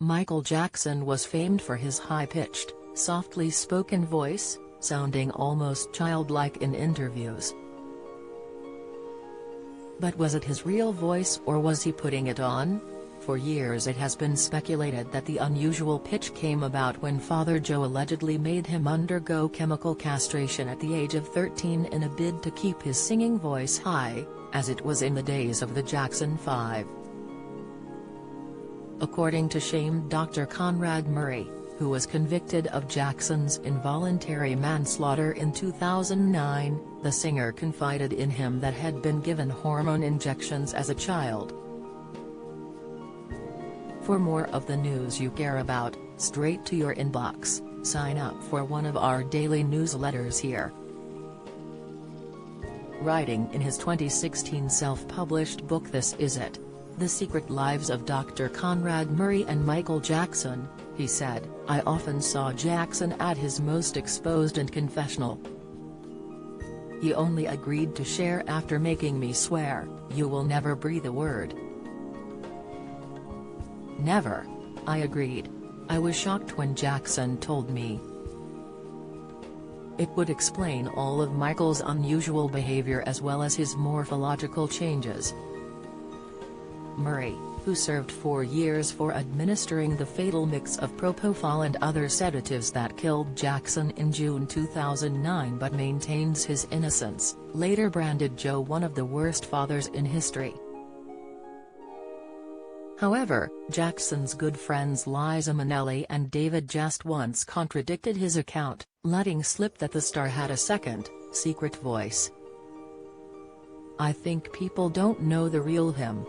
Michael Jackson was famed for his high-pitched, softly spoken voice, sounding almost childlike in interviews. But was it his real voice or was he putting it on? For years it has been speculated that the unusual pitch came about when Father Joe allegedly made him undergo chemical castration at the age of 13 in a bid to keep his singing voice high, as it was in the days of the Jackson 5. According to shamed Dr. Conrad Murray, who was convicted of Jackson's involuntary manslaughter in 2009, the singer confided in him that had been given hormone injections as a child. For more of the news you care about, straight to your inbox, sign up for one of our daily newsletters here. Writing in his 2016 self-published book This Is It: The Secret Lives of Dr. Conrad Murray and Michael Jackson, he said, "I often saw Jackson at his most exposed and confessional. He only agreed to share after making me swear, 'You will never breathe a word.' Never. I agreed. I was shocked when Jackson told me." It would explain all of Michael's unusual behavior as well as his morphological changes. Murray, who served 4 years for administering the fatal mix of propofol and other sedatives that killed Jackson in June 2009 but maintains his innocence, later branded Joe one of the worst fathers in history. However, Jackson's good friends Liza Minnelli and David just once contradicted his account, letting slip that the star had a second, secret voice. "I think people don't know the real him.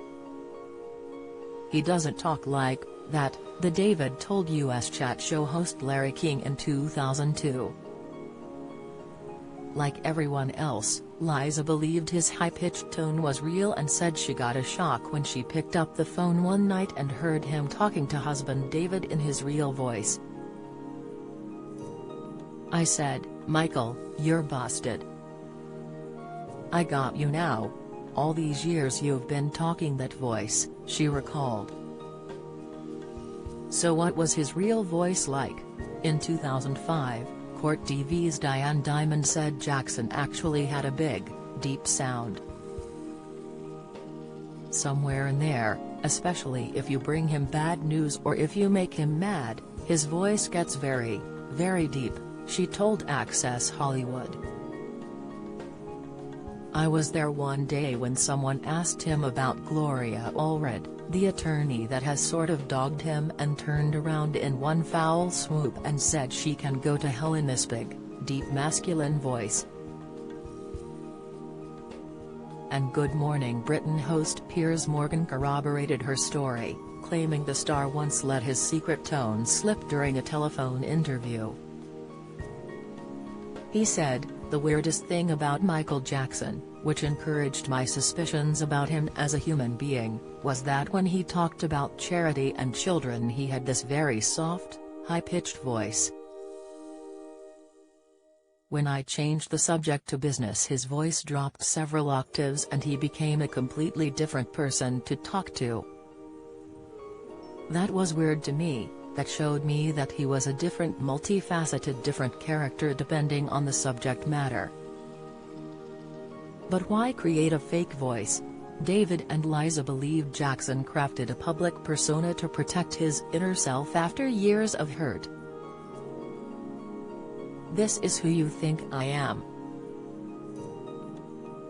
He doesn't talk like that," the David told US chat show host Larry King in 2002. Like everyone else, Liza believed his high-pitched tone was real and said she got a shock when she picked up the phone one night and heard him talking to husband David in his real voice. "I said, 'Michael, you're busted. I got you now. All these years you've been talking that voice,'" she recalled. So what was his real voice like? In 2005, Court TV's Diane Dimond said Jackson actually had a big, deep sound. "Somewhere in there, especially if you bring him bad news or if you make him mad, his voice gets very, very deep," she told Access Hollywood. "I was there one day when someone asked him about Gloria Allred, the attorney that has sort of dogged him, and turned around in one foul swoop and said she can go to hell in this big, deep masculine voice." And Good Morning Britain host Piers Morgan corroborated her story, claiming the star once let his secret tone slip during a telephone interview. He said, "The weirdest thing about Michael Jackson, which encouraged my suspicions about him as a human being, was that when he talked about charity and children he had this very soft, high-pitched voice. When I changed the subject to business his voice dropped several octaves and he became a completely different person to talk to. That was weird to me. That showed me that he was a different different character depending on the subject matter." But why create a fake voice? David and Liza believed Jackson crafted a public persona to protect his inner self after years of hurt. "This is who you think I am.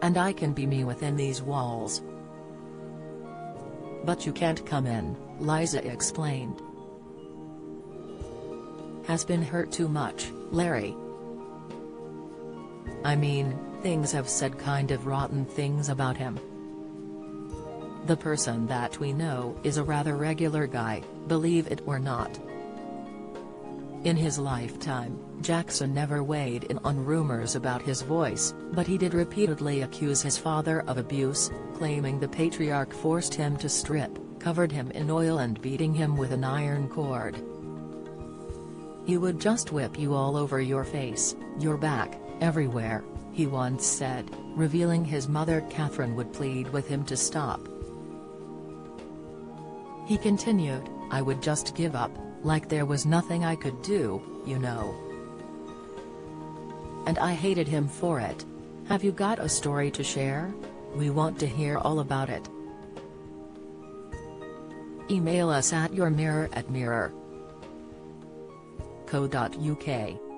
And I can be me within these walls. But you can't come in," Liza explained. "Has been hurt too much, Larry. I mean, things have said kind of rotten things about him. The person that we know is a rather regular guy, believe it or not." In his lifetime, Jackson never weighed in on rumors about his voice, but he did repeatedly accuse his father of abuse, claiming the patriarch forced him to strip, covered him in oil and beating him with an iron cord. "He would just whip you all over your face, your back, everywhere," he once said, revealing his mother Catherine would plead with him to stop. He continued, I would just give up, like there was nothing I could do, you know. And I hated him for it. Have you got a story to share? We want to hear all about it. Email us at yourmirror@mirror.co.uk.